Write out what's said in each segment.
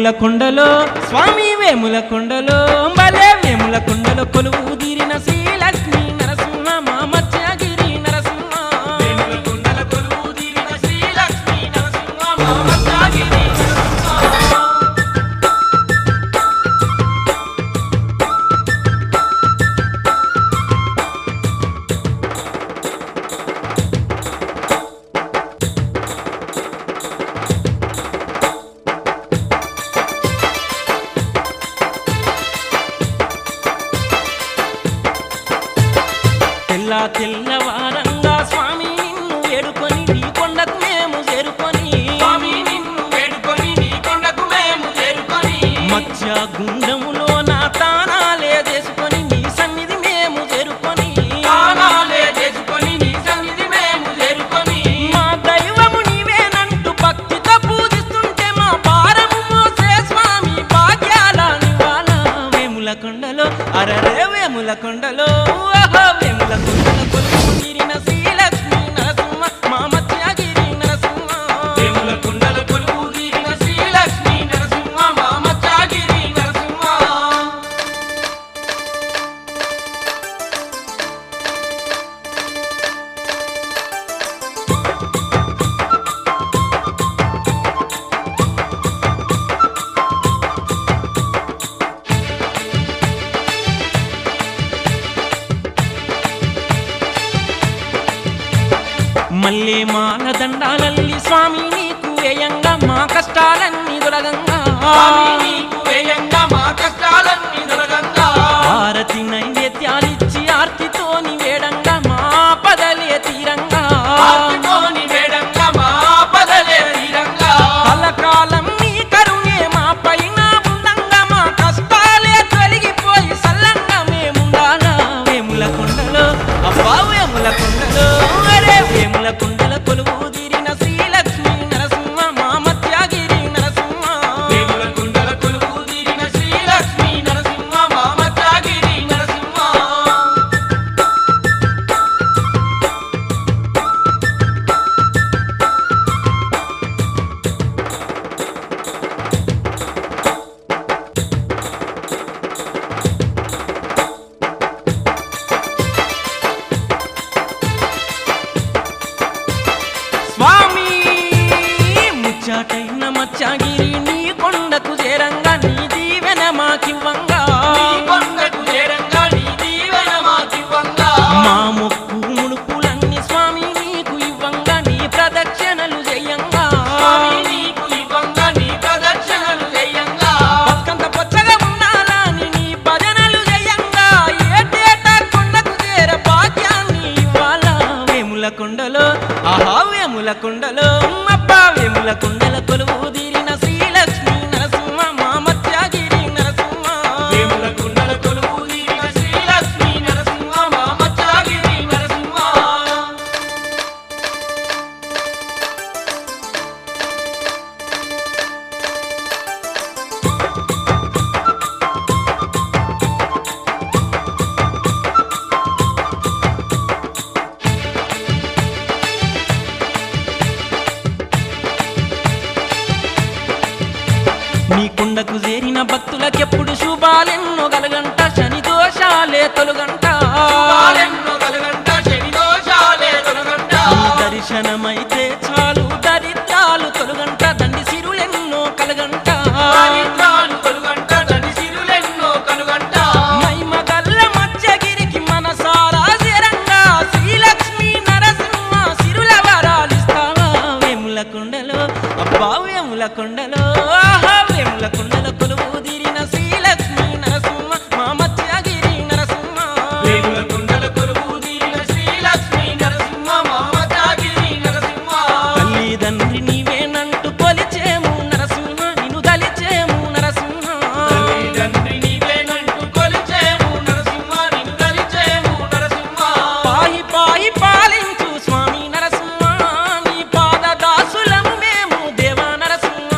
వేముల కొండలో స్వామి వేముల కొండలో భలే వేముల కొండలో కొలువు తీరిన శ్రీలక్ష్మీ నరసింహ మా మత్స్యగిరి నరసింహ వేముల కొండల కొలువు తీరిన శ్రీలక్ష్మీ నరసింహ మా మత్స్యగిరి నరసింహ. తెల్లవారంగా స్వామి నిన్ను వేడుకొని నీ కొండకు మేము చేరుకొని స్వామి నిన్ను వేడుకొని నీ కొండకు మేము చేరుకొని మత్స్య గుండములో నా తానాలే చేసుకొని నీ సన్నిధి మేము చేరుకొని తానాలే చేసుకొని నీ సన్నిధి మేము చేరుకొని మా దైవము నీవేనంటూ భక్తితో పూజిస్తుంటే మా భారము మోసే స్వామి భాగ్యాల నివాళ వేముల కొండలో అరరే వేముల కొండలో ఓహో వేముల కొండల కొలువు తీరిన శ్రీలక్ష్మీ నరసింహ మా మత్స్యగిరి నరసింహ వేముల కొండల కొలువు తీరిన శ్రీలక్ష్మీ నరసింహ మా మత్స్యగిరి నరసింహ. మల్లె మాల దండాలల్లి స్వామి నీకు వేయంగా మా కష్టాలన్నీ దొరగంగా స్వామి నీకు వేయంగా మా కష్టాలన్నీ దొరకంగా హారతి నైవేద్యాలిచ్చి ఆర్తితోని వేడంగా మా పదలే తీరంగా ఆర్తితోని వేడంగా మా పదలే తీరంగా కలకాలం నీ కరుణే మా పైన ఉండంగా మా కష్టాలే తొలగిపోయి సల్లంగా మేముండాలా వేముల కొండలో అబ్బా వేముల కొండలో అరే వేముల కొండల కొలువు తీరిన శ్రీలక్ష్మీ నరసింహ మా మత్స్యగిరి నరసింహ వేముల కొండల కొలువు తీరిన శ్రీలక్ష్మీ నరసింహ మా మత్స్యగిరి నరసింహ. స్వామి ముచ్చటైన మత్స్యగిరి నీ కొండకు చేరంగా నీ దీవెన మాకివ్వంగా నీ కొండకు చేరంగా నీ దీవెన మాకివ్వంగా మా మొక్కు ముడుపులన్నీ స్వామి నీకు ఇవ్వంగా నీ ప్రదక్షిణలు చెయ్యంగా స్వామి నీకు ఇవ్వంగా నీ ప్రదక్షిణలు చేయంగా బతుకంత పొచ్చగా ఉండాలని నీ భజనలు చెయ్యంగా ఏటేటా కొండకు చేర భాగ్యాన్ని ఇవ్వాలా వేముల కొండలో ఆహా వేముల కొండలో అబ్బా వేముల కొండల కొలువు తీరిన శ్రీలక్ష్మీ నరసింహ మా మత్స్యగిరి నరసింహ వేముల కొండల కొలువు తీరిన శ్రీలక్ష్మీ నరసింహ మా మత్స్యగిరి నరసింహ. నీ కొండకు చేరిన భక్తులకెప్పుడు శుభాలెన్నో కలగంట శని దోషాలే తొలగంట పాలెన్నో కలగంట శని దోషాలే తొలగంట నీ దర్శనమైతే చాలు దరిద్రాలు తొలగంట దండి సిరులెన్నో కలగంట దరిద్రాలు తొలగంట దండి సిరులెన్నో కలుగంట మహిమ గల్ల మత్స్యగిరికి మనసారా చేరంగా శ్రీలక్ష్మీ నరసింహ సిరుల వరాలిస్తావా వేముల కొండలో అబ్బా వేముల కొండలో ఆహా వేముల కొండల కొలువు తీరిన శ్రీలక్ష్మీ నరసింహ మా మత్స్యగిరి నరసింహ వేముల కొండల కొలువు తీరిన శ్రీలక్ష్మీ నరసింహ మా మత్స్యగిరి నరసింహ. తల్లిదండ్రి నీవేనంటూ కొలిచేము నరసింహ నిన్ను దలిచేము నరసింహ తల్లిదండ్రి నీవేనంటూ కొలిచేము నరసింహ నిన్ను దలిచేము నరసింహ. పాయి పాయి పాలించు స్వామి నరసింహ నీ పాద దాసులము మేము దేవా నరసింహ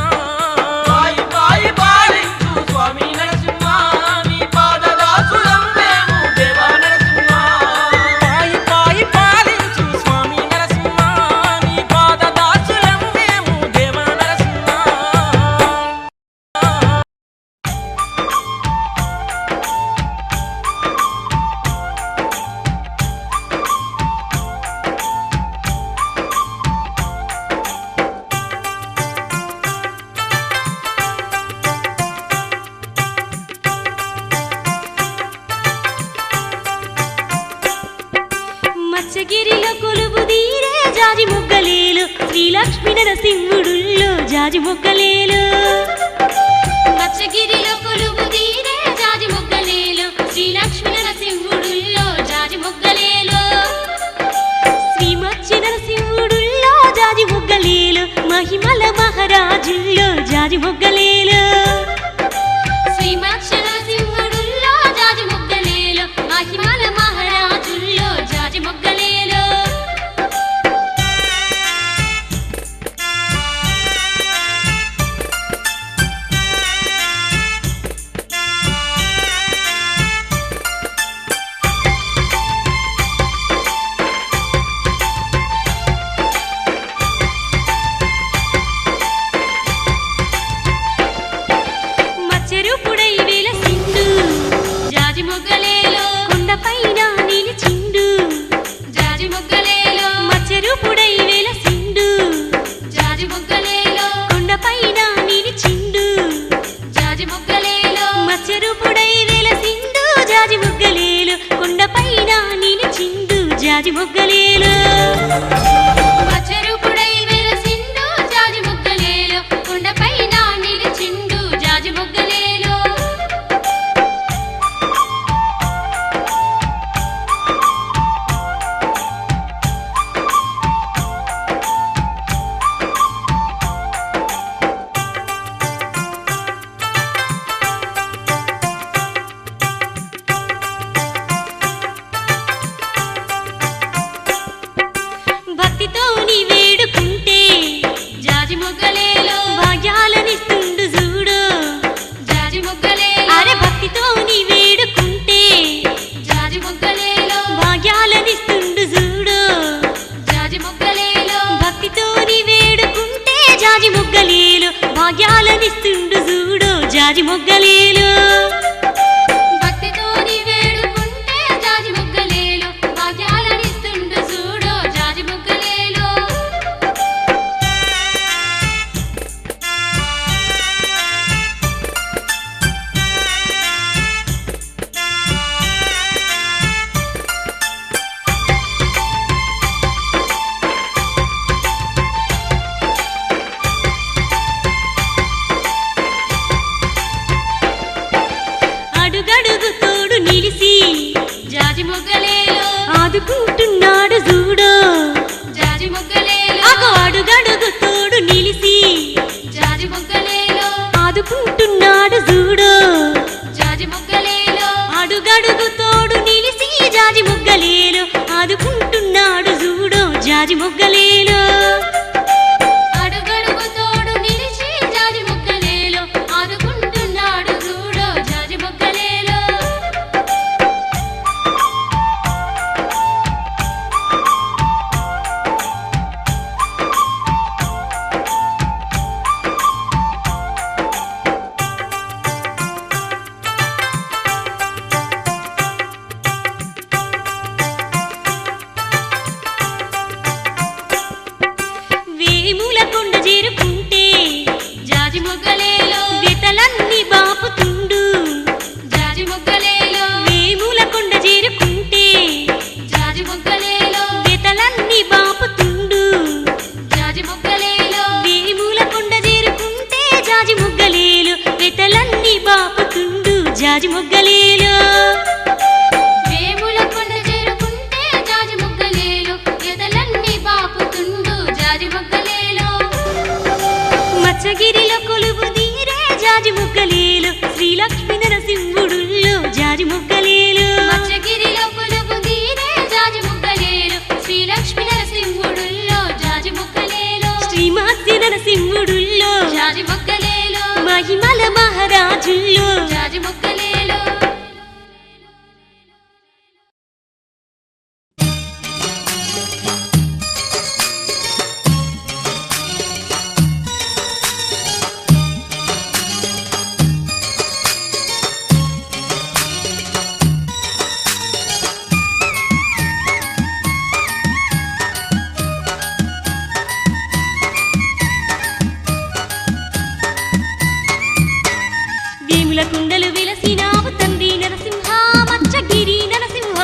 మచ్చగిరిలో కొలువు తీరే జాజి మొగ్గలేలు శ్రీలక్ష్మీ నరసింహుడుల్లో జాజి మొగ్గలేలు మచ్చగిరిలో కొలువు తీరే జాజి మొగ్గలేలు శ్రీలక్ష్మీ నరసింహుడుల్లో జాజి మొగ్గలేలు శ్రీ మత్స్య నరసింహుడుల్లో జాజి మొగ్గలేలు మహిమల మహారాజుల్లో జాజి మొగ్గలేలు శ్రీ మత్స్య నరసింహుడుల్లో జాజి మొగ్గలేలు మహిమల మహారాజుల్లో జాజి మొగ్గలేలు మచ్చరూపుడై వెలసిండు జాజి మొగ్గలేలో కొండపైన నిలిచిండు జాజి మొగ్గలేలో మచ్చరూపుడై వెలసిండు జాజి మొగ్గలేలో కొండపైన నిలిచిండు జాజి మొగ్గలేలో మచ్చరూపుడై వెలసిండు జాజి మొగ్గలేలో కొండపైన నిలిచిండు జాజి మొగ్గలేలో మచ్చరూపుడై వెలసిండు జాజి మొగ్గలేలో కొండపైన నిలిచిండు జాజి మొగ్గలేలో భక్తితో నీ వేడుకుంటే జాజి మొగ్గలేలో భాగ్యాలనిస్తుండు చూడు జాజి మొగ్గలేలో అరే భక్తితో నీ వేడుకుంటే జాజి మొగ్గలేలో భాగ్యాలనిస్తుండు చూడు జాజి మొగ్గలేలో భక్తితో నీ వేడుకుంటే జాజి మొగ్గలేలో భాగ్యాలనిస్తుండు చూడు జాజి మొగ్గలేలో భక్తితో నీ వేడుకుంటే జాజి మొగ్గలేలో భాగ్యాలనిస్తుండు చూడు జాజి మొగ్గలేలో అడుగడుగు తోడు నిలిసి జాజి మొగ్గలేలో ఆదుకుంటున్నాడు చూడు జాజి మొగ్గలేలో అడుగడుగు తోడు నిలిసి జాజి మొగ్గలేలో ఆదుకుంటున్నాడు చూడు జాజి మొగ్గలేలో అడుగడుగు తోడు నిలిసి జాజి మొగ్గలేలో ఆదుకుంటున్నాడు చూడు జాజి మొగ్గలేలో అడుగడుగు తోడు నిలిచి జాజి మొగ్గలేలో ఆదుకుంటున్నాడు చూడు జాజి మొగ్గలేలో వేముల కొండ చేరుకుంటే జాజి మొగ్గలేలో వెతలన్నీ బాపుతుండు జాజి మొగ్గలేలో వేముల కొండ చేరుకుంటే జాజి మొగ్గలేలో వెతలన్నీ బాపుతుండు జాజి మొగ్గలేలో వేముల కొండ చేరుకుంటే జాజి మొగ్గలేలో వెతలన్నీ బాపుతుండు జాజి మొగ్గలేలో వేముల కొండ చేరుకుంటే జాజి మొగ్గలేలో వెతలన్నీ బాపుతుండు జాజి మొగ్గలేలో మచ్చగిరిలో కొలువు తీరే జాజి మొగ్గలేలో శ్రీలక్ష్మీ నరసింహుడుల్లో జాజి మొగ్గలేలో మచ్చగిరిలో కొలువు తీరే జాజి మొగ్గలేలో శ్రీలక్ష్మీ నరసింహుడుల్లో జాజి మొగ్గలేలో శ్రీ మత్స్య నరసింహుడుల్లో జాజి మొగ్గలేలో మహిమల మహారాజుల్లో జాజి మొగ్గలేలో వేముల కుండలు విలసినావు తండ్రి నరసింహ మచ్చగిరి నరసింహ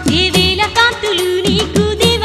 దేవేల కాంతులు నీకు దేవి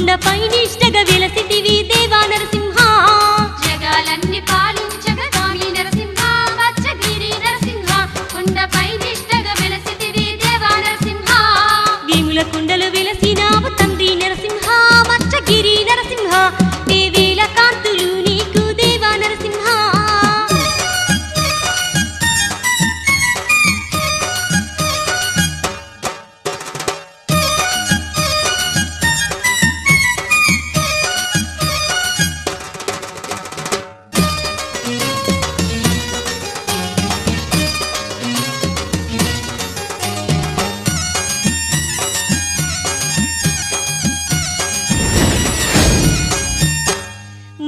కొండపై నిష్టగా వెలసితివి దేవా నరసింహ జగాలన్నీ పాలించగ స్వామి నరసింహ మచ్చగిరి నరసింహ కొండపై నిష్టగా వెలసితివి దేవా నరసింహ వేముల కొండలు వెలసినావు తండ్రి నరసింహ మచ్చగిరి నరసింహ దేవేల కాంతులు నీకు దేవా నరసింహ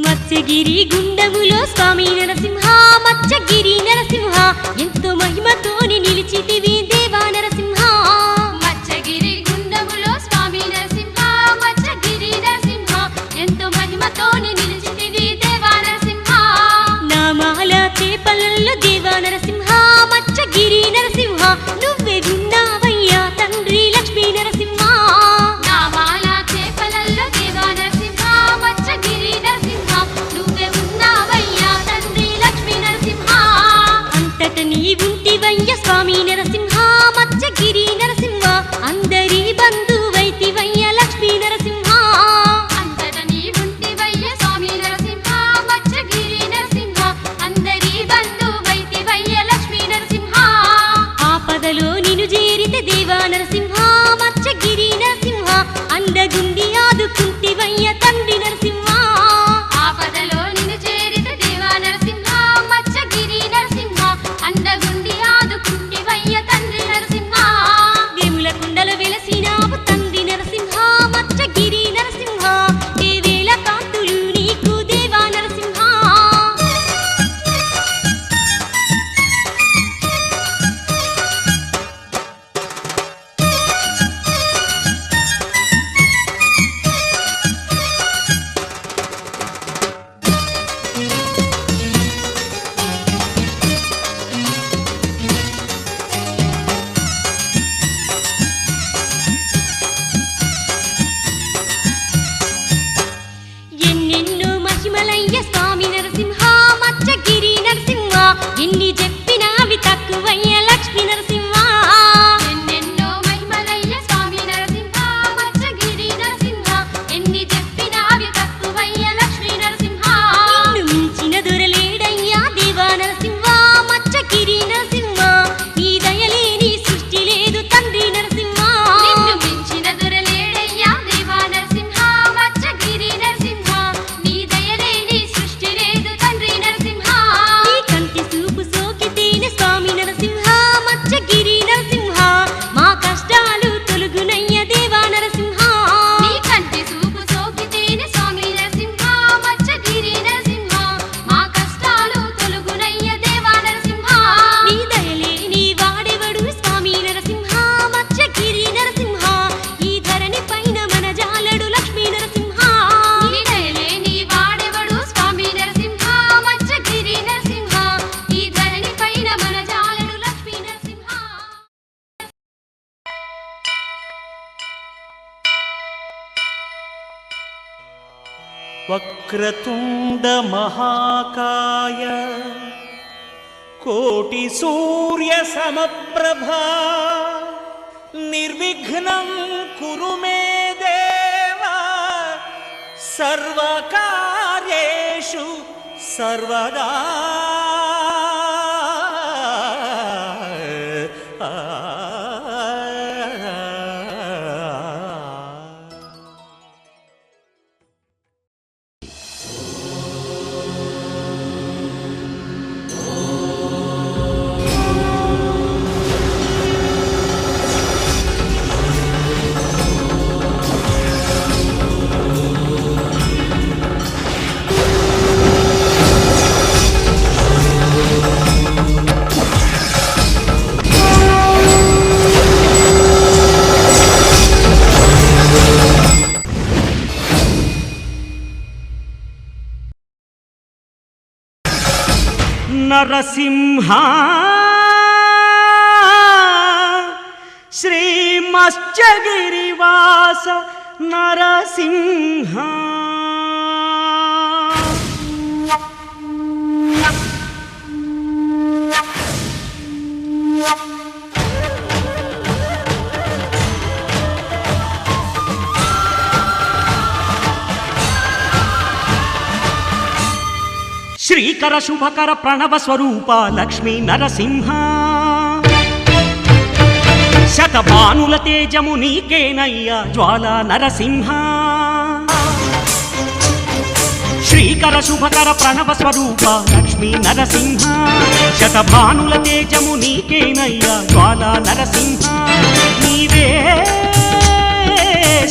మత్స్యగిరి గుండములో స్వామి నరసింహ మత్స్యగిరి నరసింహ ఎంతో మహిమతోని నిలిచితివి దేవా నరసింహ మత్స్యగిరి గుండములో స్వామి నరసింహ మత్స్యగిరి నరసింహ ఎంతో మహిమతోని నిలిచితివి దేవా నరసింహ నామాల చేపలలో దేవా నరసింహ మత్స్యగిరి నరసింహ నువ్వే విన్నావయ్యా తండ్రి లక్ష్మీ నరసింహ నామాల చేపలలో దేవా నరసింహ మత్స్యగిరి నరసింహ నువ్వే ఉన్నావయ్యా తండ్రి లక్ష్మీ నరసింహ అంతట నీ ఉంటివయ్య స్వామి నరసింహ మత్స్యగిరి నరసింహ అందరి బంధువైతివయ్య లక్ష్మీ నరసింహ అంతట నీ ఉంటివయ్య స్వామి నరసింహ మత్స్యగిరి నరసింహ అందరి బంధువైతివయ్య లక్ష్మీ నరసింహ ఆపదలో నిన్ను చేరితే దేవా నరసింహ మత్స్యగిరి నరసింహ అందగుండి ఆదుకుంటివయ్య తండ్రి నరసింహ ఆపదలో నిన్ను చేరితే దేవా నరసింహ మత్స్యగిరి నరసింహ అందగుండి ఆదుకుంటివయ్య తండ్రి నరసింహ వేముల కుండల వెలసినావు తండ్రి నరసింహ మత్స్యగిరి నరసింహ దేవేల కాంతులు నీకు దేవా నరసింహ ఎన్నెన్నో మహిమలయ్య స్వామి నరసింహ మత్స్యగిరి నరసింహ ఎన్ని చెప్పినావి తక్కువయ్య లక్ష్మీ నరసింహ ఎన్నెన్నో మహిమలయ్య స్వామి నరసింహ మత్స్యగిరి నరసింహ ఎన్ని చెప్పినావి తక్కువయ్య లక్ష్మీ నరసింహ నిన్ను మించిన దొరలేడయ్యా దేవా నరసింహ మత్స్యగిరి నరసింహ నీ దయలేని సృష్టి లేదు తండ్రి నరసింహ నిన్ను మించిన దొరలేడయ్యా దేవా నరసింహ మత్స్యగిరి నరసింహ నీ దయలేని సృష్టి లేదు తండ్రి నరసింహ నీ కంటి చూపు సోకితేనే స్వామి నరసింహ మత్స్యగిరి నరసింహ మా కష్టాలు తొలగునయ్య దేవా నరసింహ నీ కంటి చూపు సోకితేనే స్వామి నరసింహ మత్స్యగిరి నరసింహ మా కష్టాలు తొలగునయ్య దేవా నరసింహ నీ దయలేని వాడెవడు స్వామి నరసింహ మత్స్యగిరి నరసింహ ఈ ధరణి పైన మన జాలడు లక్ష్మీ నరసింహ నీ దయలేని వాడెవడు స్వామి నరసింహ మత్స్యగిరి నరసింహ ఈ ధరణి పైన మన జాలడు లక్ష్మీ నరసింహ వక్రతుండ మహాకాయ కోటి సూర్య సమప్రభా నిర్విఘ్నం కురు మే దేవ సర్వకార్యేషు సర్వదా నరసింహ శ్రీ మత్స్యగిరివాస నరసింహ శ్రీకర శుభకర ప్రణవ స్వరూప లక్ష్మీ నరసింహ శతభానుల తేజము నీకేనయ్యా జ్వాల నరసింహ శ్రీకర శుభకర ప్రణవ స్వరూప లక్ష్మీ నరసింహ శతభానుల తేజము నీకేనయ్యా జ్వాల నరసింహ నీవే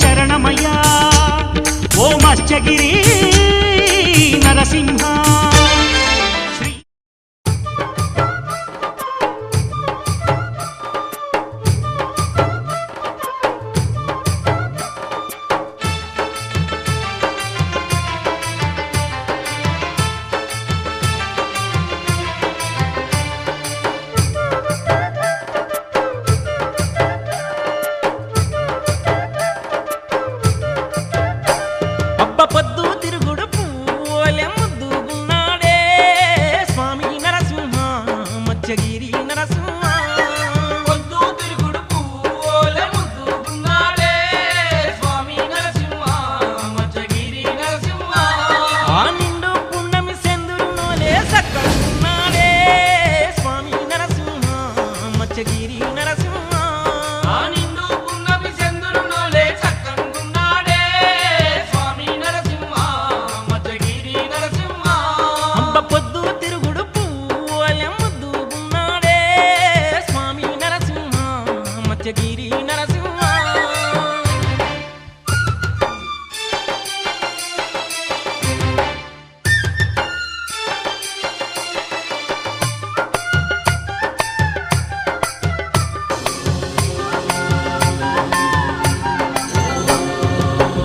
శరణమయ్యా ఓ మత్స్యగిరి నరసింహ పొద్దు తిరుగుడు పూలే ముద్దుగున్నాడే స్వామి నరసింహ మత్స్యగిరి నరసింహ పొద్దు తిరుగుడు పూలే ముద్దుగున్నాడే స్వామి నరసింహ మత్స్యగిరి నరసింహ ఆ నిండు పున్నమి సెందురునోలే సక్కడున్నాడే స్వామి నరసింహ మత్స్యగిరి నరసింహ ఆ నిండు పున్నమి చంద్రునోలే చక్కనున్నాడే స్వామి నరసింహ మత్స్యగిరి నరసింహ అంబ పొద్దు తిరుగుడు పూలే ముద్దుగున్నాడే స్వామి నరసింహ మత్స్యగిరి నరసింహ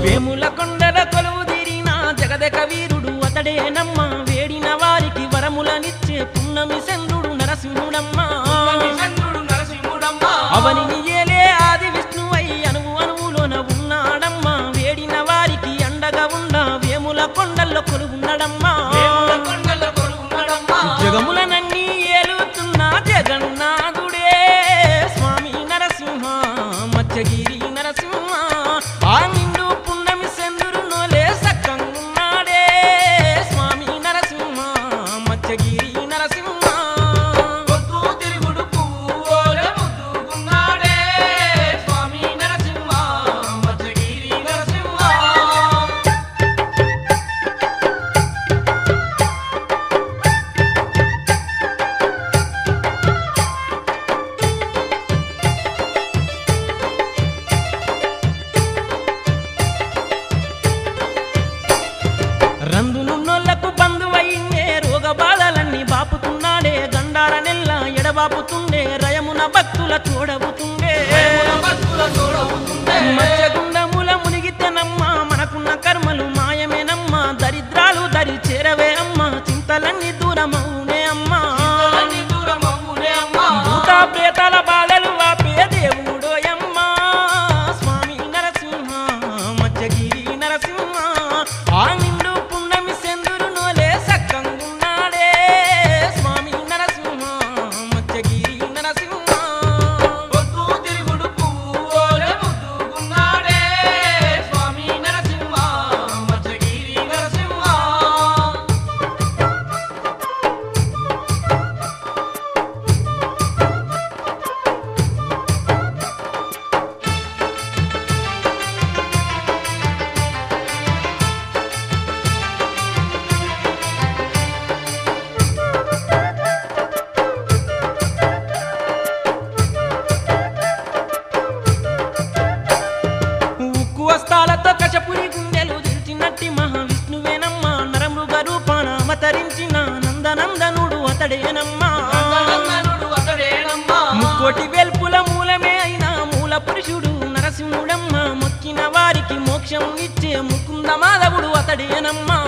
వేముల కొండల కొలువు తీరిన జగదక వీరుడు అతడేనమ్మ వేడిన వారికి వరములనిచ్చే పున్నమి చంద్రుడు నరసింహుడమ్మ చంద్రుడు నరసింహుడమ్మ అవనిని ఏలే ఆది విష్ణువై అణువు అణువులోన ఉన్నాడమ్మ వేడిన వారికి అండగా ఉన్న వేముల కొండల్లో కొలువున్నాడమ్మా దేవుల కొండల కొలువున్నాడమ్మ జగములనన్నీ ఏలుతున్న జగన్నాథుడే స్వామి నరసింహ మత్స్యగిరి నరసింహ ఆ నిండు పున్నమి చంద్రునోలే సక్కంగున్నాడే స్వామి నరసింహ మత్స్యగిరి నరసింహ పొద్దు తిరుగుడు పూలే ముద్దుగున్నాడే స్వామి నరసింహ మత్స్యగిరి నరసింహ రందునున్నోళ్లకు బంధువైండే రోగ బాధలన్నీ బాపుతున్నాడే గండార నెల్ల ఎడబాపుతుండే రయమున భక్తుల చూడవుతుండే భక్తుల తోడవుతుండే మత్స్యగుండముల మునిగితేనమ్మ మనకున్న కర్మలు మాయమేనమ్మ దరిద్రాలు దరి చేరవే అమ్మ చింతలన్నీ దూరమవునే అమ్మ అన్ని దూరమవునే అమ్మ భూత ప్రేతాల బాధలు వాపే దేవుడోయమ్మ స్వామి నరసింహ మత్స్యగిరి నరసింహ ఆ నిండు పున్నమి చంద్రునోలే సక్కంగున్నాడే స్వామి నరసింహ మత్స్యగిరి నరసింహ పొద్దు తిరుగుడు పూలే ముద్దుగున్నాడే స్వామి నరసింహ మత్స్యగిరి నరసింహ ఉక్కు వస్తాలతో కశపురి గుండెలు దిల్చినట్టి మహావిష్ణువేనమ్మ నరమృగ రూపాన అవతరించిన నందనందనుడు అతడేనమ్మా నందనందనుడు అతడేనమ్మా ముక్కోటి వెల్పుల మూలమే అయిన మూల పురుషుడు నరసింహుడమ్మ మొక్కిన వారికి మోక్షం ఇచ్చే ముకుంద మాధవుడు అతడేనమ్మా